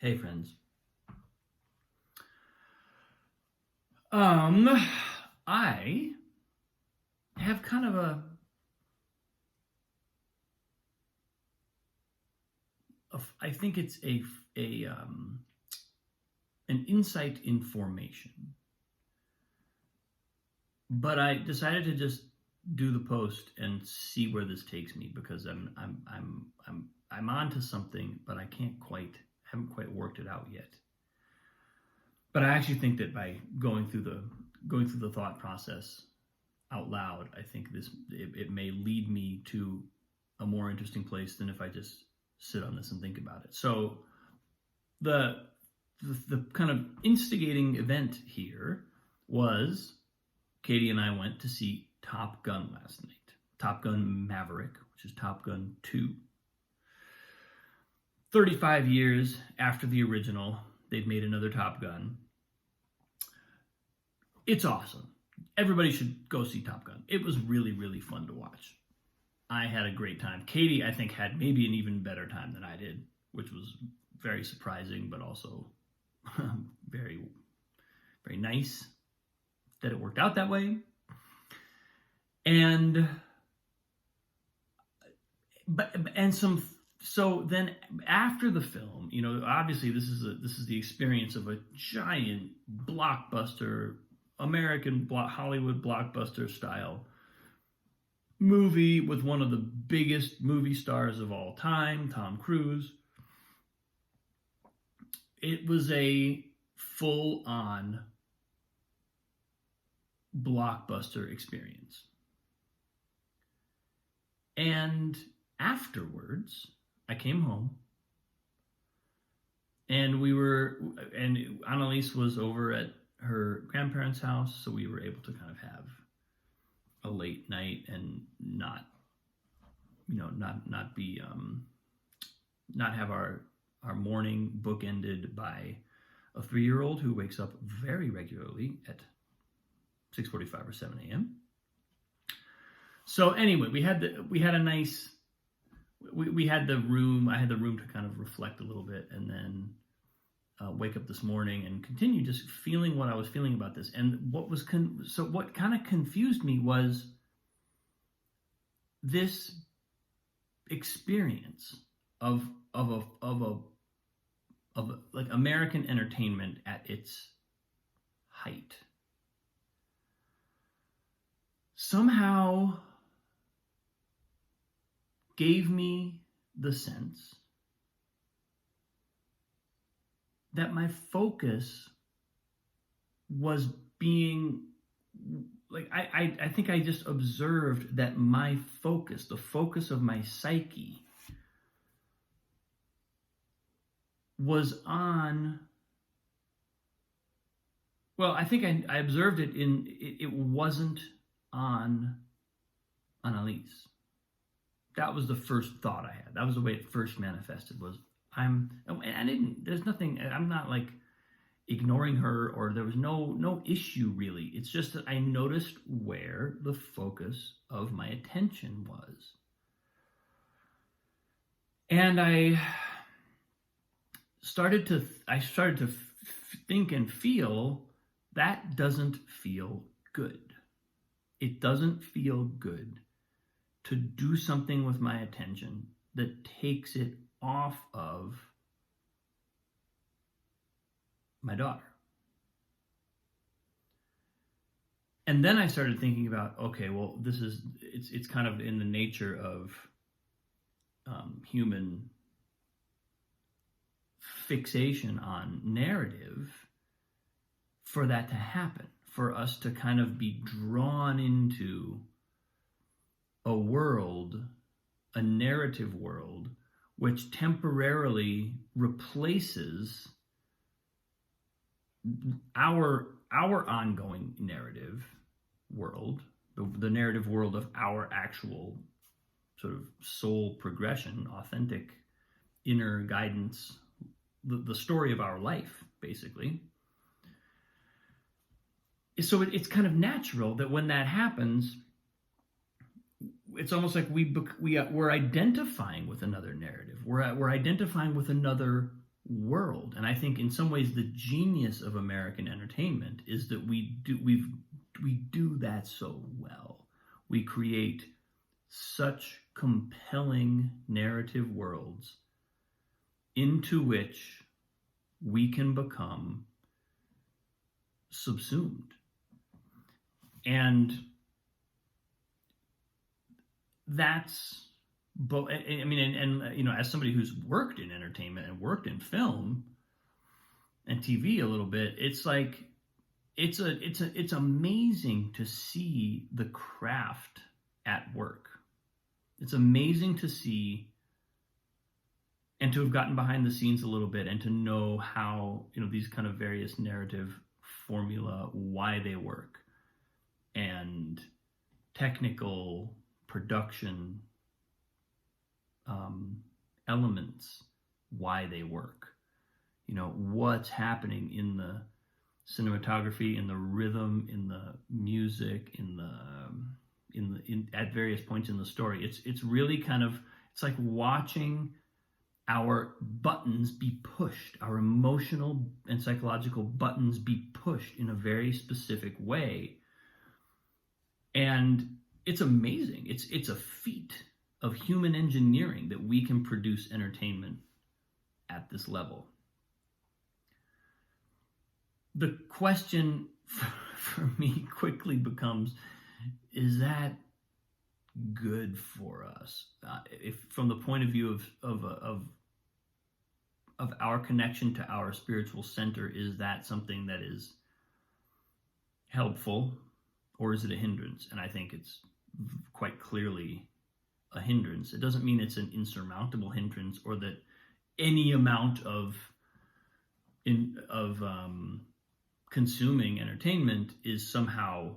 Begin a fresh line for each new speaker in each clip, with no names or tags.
Hey friends. I have kind of I think it's an insight in formation. But I decided to just do the post and see where this takes me because I'm onto something, but I haven't quite worked it out yet. But I actually think that by going through the thought process out loud, I think it may lead me to a more interesting place than if I just sit on this and think about it. So the kind of instigating event here was Katie and I went to see Top Gun last night. Top Gun Maverick, which is Top Gun 2. 35 years after the original, they've made another Top Gun. It's awesome. Everybody should go see Top Gun. It was really, really fun to watch. I had a great time. Katie, I think, had maybe an even better time than I did, which was very surprising, but also very, very nice that it worked out that way. So then after the film, obviously this is the experience of a giant blockbuster, American Hollywood blockbuster style movie with one of the biggest movie stars of all time, Tom Cruise. It was a full-on blockbuster experience. And afterwards, I came home and Annalise was over at her grandparents' house, so we were able to kind of have a late night and not have our morning bookended by a 3-year-old who wakes up very regularly at 6:45 or 7 a.m. So anyway, we had the room. I had the room to kind of reflect a little bit, and then wake up this morning and continue just feeling what I was feeling about this. And what kind of confused me was this experience of like American entertainment at its height. Somehow gave me the sense that my focus was being like, I think I just observed that my focus, the focus of my psyche, was on, well, I think I observed it it wasn't on Annalise. That was the first thought I had. That was the way it first manifested, was I'm not like ignoring her, or there was no issue really. It's just that I noticed where the focus of my attention was. And I started to think and feel that doesn't feel good. It doesn't feel good to do something with my attention that takes it off of my daughter. And then I started thinking about, okay, well, it's kind of in the nature of human fixation on narrative for that to happen, for us to kind of be drawn into a world, a narrative world, which temporarily replaces our ongoing narrative world, the narrative world of our actual sort of soul progression, authentic inner guidance, the story of our life, basically. So it's kind of natural that when that happens, it's almost like we're identifying with another narrative. We're identifying with another world. And I think in some ways the genius of American entertainment is that we do that so well. We create such compelling narrative worlds into which we can become subsumed. And that's both, I mean, and you know, as somebody who's worked in entertainment and worked in film and TV a little bit, it's like it's amazing to see the craft at work. It's amazing to see and to have gotten behind the scenes a little bit and to know how, you know, these kind of various narrative formula, why they work, and technical production elements, why they work. You know, what's happening in the cinematography, in the rhythm, in the music, in at various points in the story. It's really kind of, it's like watching our buttons be pushed, our emotional and psychological buttons be pushed in a very specific way. And it's amazing. It's a feat of human engineering that we can produce entertainment at this level. The question for me quickly becomes, is that good for us? If from the point of view of our connection to our spiritual center, is that something that is helpful, or is it a hindrance? And I think it's quite clearly a hindrance. It doesn't mean it's an insurmountable hindrance, or that any amount of consuming entertainment is somehow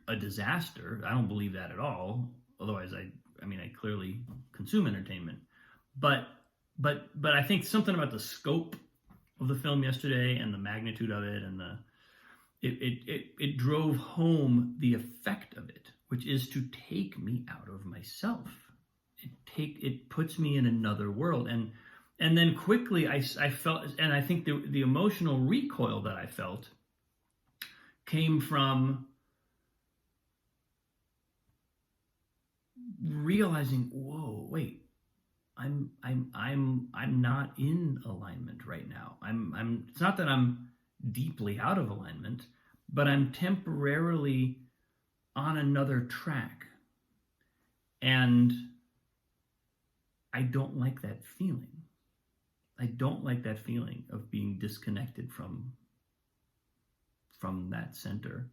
a disaster. I don't believe that at all. Otherwise, I mean, I clearly consume entertainment. But I think something about the scope of the film yesterday and the magnitude of it, and it drove home the effect of it, which is to take me out of myself. It puts me in another world, and then quickly I felt, and I think the emotional recoil that I felt came from realizing, whoa, wait, I'm not in alignment right now. It's not that I'm deeply out of alignment, but I'm temporarily on another track. And I don't like that feeling. I don't like that feeling of being disconnected from that center.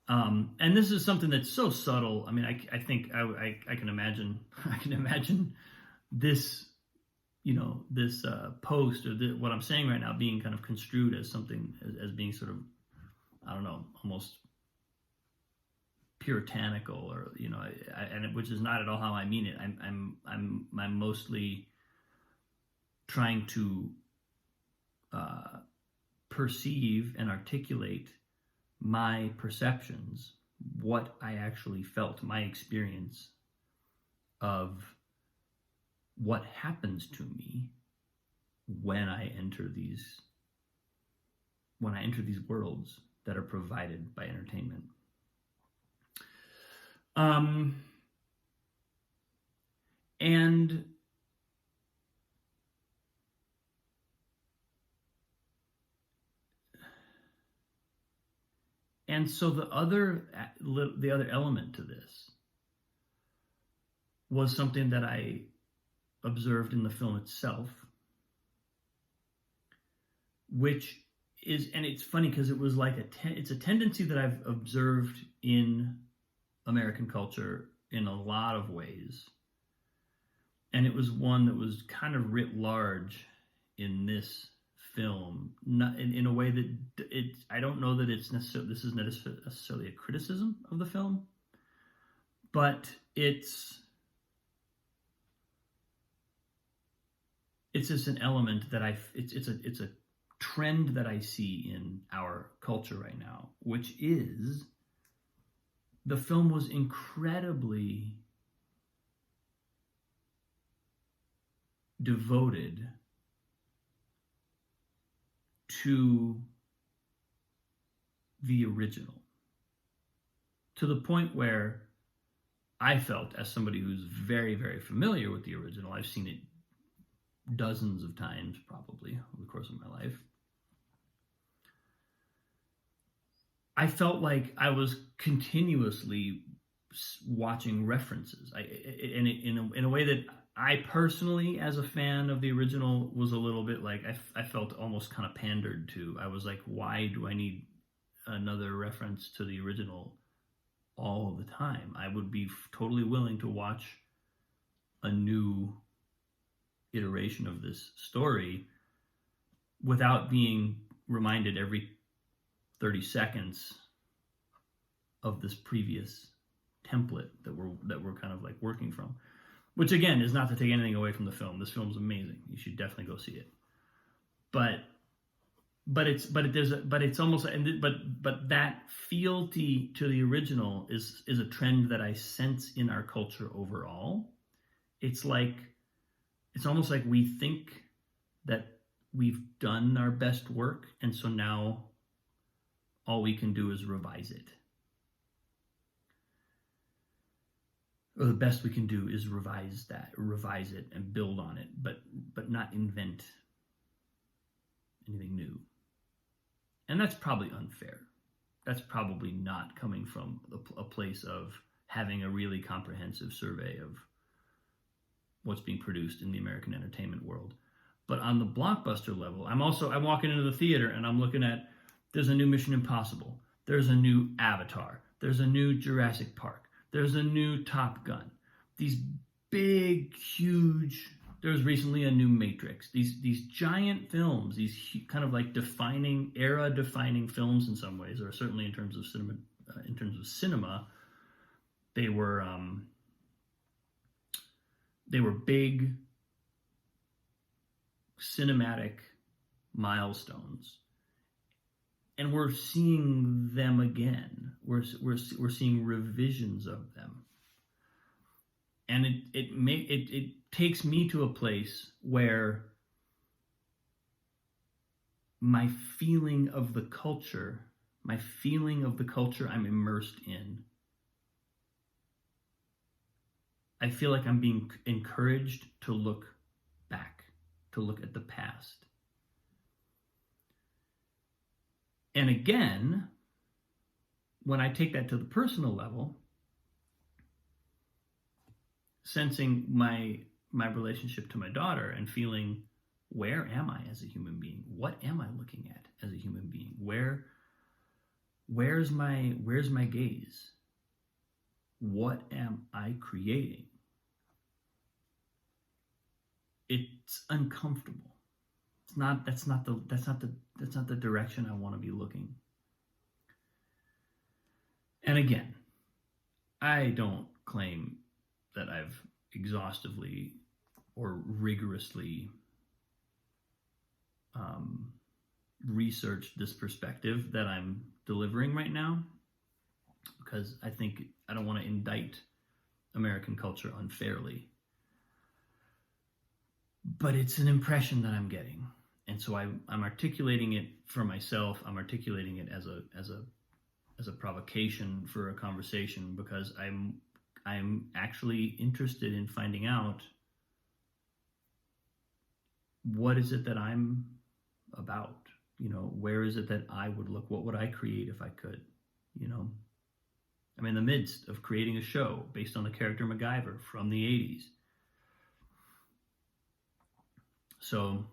And this is something that's so subtle. I mean, I think I can imagine this, you know, this post, or what I'm saying right now, being kind of construed as something, as being sort of, I don't know, almost puritanical, or, you know, which is not at all how I mean it. I'm mostly trying to perceive and articulate my perceptions, what I actually felt, my experience of what happens to me when I enter these worlds that are provided by entertainment. And so the other element to this was something that I observed in the film itself, which is, and it's funny because it was like it's a tendency that I've observed in American culture in a lot of ways, and it was one that was kind of writ large in this film, not in a way that I don't know that this is necessarily a criticism of the film, but it's just an element that it's a trend that I see in our culture right now, which is the film was incredibly devoted to the original, to the point where I felt, as somebody who's very, very familiar with the original, I've seen it dozens of times probably over the course of my life, I felt like I was continuously watching references, in a way that I personally, as a fan of the original, was a little bit like, I felt almost kind of pandered to. I was like, why do I need another reference to the original all the time? I would be totally willing to watch a new iteration of this story without being reminded every 30 seconds of this previous template that we're kind of like working from. Which, again, is not to take anything away from the film. This film's amazing. You should definitely go see it. But that fealty to the original is a trend that I sense in our culture overall. It's almost like we think that we've done our best work, and so now all we can do is revise it. Or the best we can do is revise it and build on it, but not invent anything new. And that's probably unfair. That's probably not coming from a place of having a really comprehensive survey of what's being produced in the American entertainment world. But on the blockbuster level, I'm walking into the theater and I'm looking at, there's a new Mission Impossible, there's a new Avatar, there's a new Jurassic Park, there's a new Top Gun. These big, huge, there's recently a new Matrix. These giant films, these kind of like era-defining films in some ways, or certainly in terms of cinema, they were big cinematic milestones. And we're seeing them again. We're seeing revisions of them, and it takes me to a place where my feeling of the culture I'm immersed in, I feel like I'm being encouraged to look back, to look at the past. And again, when I take that to the personal level, sensing my relationship to my daughter and feeling, where am I as a human being? What am I looking at as a human being? Where's my gaze? What am I creating? It's uncomfortable. That's not the direction I want to be looking. And again, I don't claim that I've exhaustively or rigorously researched this perspective that I'm delivering right now, because I don't want to indict American culture unfairly. But it's an impression that I'm getting. And so I'm articulating it for myself. I'm articulating it as a provocation for a conversation, because I'm actually interested in finding out, what is it that I'm about? Where is it that I would look? What would I create if I could? I'm in the midst of creating a show based on the character MacGyver from the 80s. So,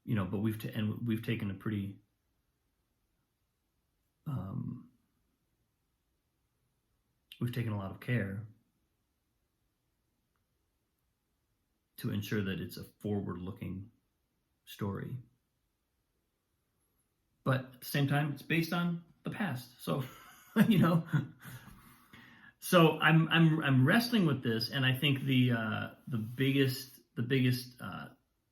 but we've taken a pretty we've taken a lot of care to ensure that it's a forward-looking story, but at the same time, it's based on the past. So, so I'm wrestling with this, and I think the biggest.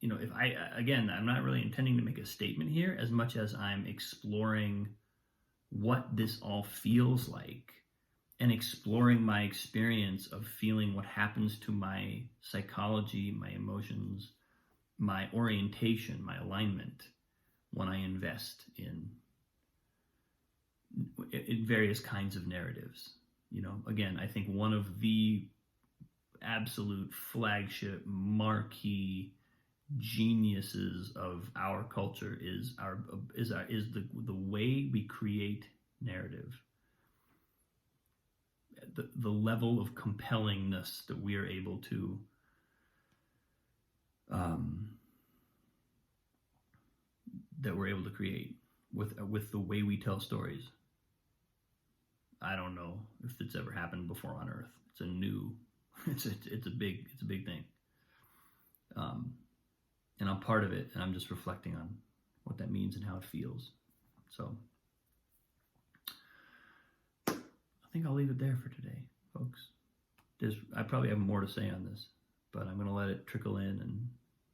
If I'm not really intending to make a statement here as much as I'm exploring what this all feels like, and exploring my experience of feeling what happens to my psychology, my emotions, my orientation, my alignment when I invest in various kinds of narratives. You know, again, I think one of the absolute flagship marquee geniuses of our culture is the way we create narrative. The level of compellingness that we are able to create with the way we tell stories. I don't know if it's ever happened before on Earth. It's a big thing. And I'm part of it, and I'm just reflecting on what that means and how it feels. So I think I'll leave it there for today, folks. I probably have more to say on this, but I'm going to let it trickle in and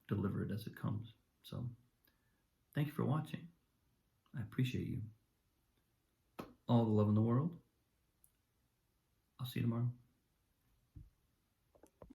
deliver it as it comes. So thank you for watching. I appreciate you. All the love in the world. I'll see you tomorrow.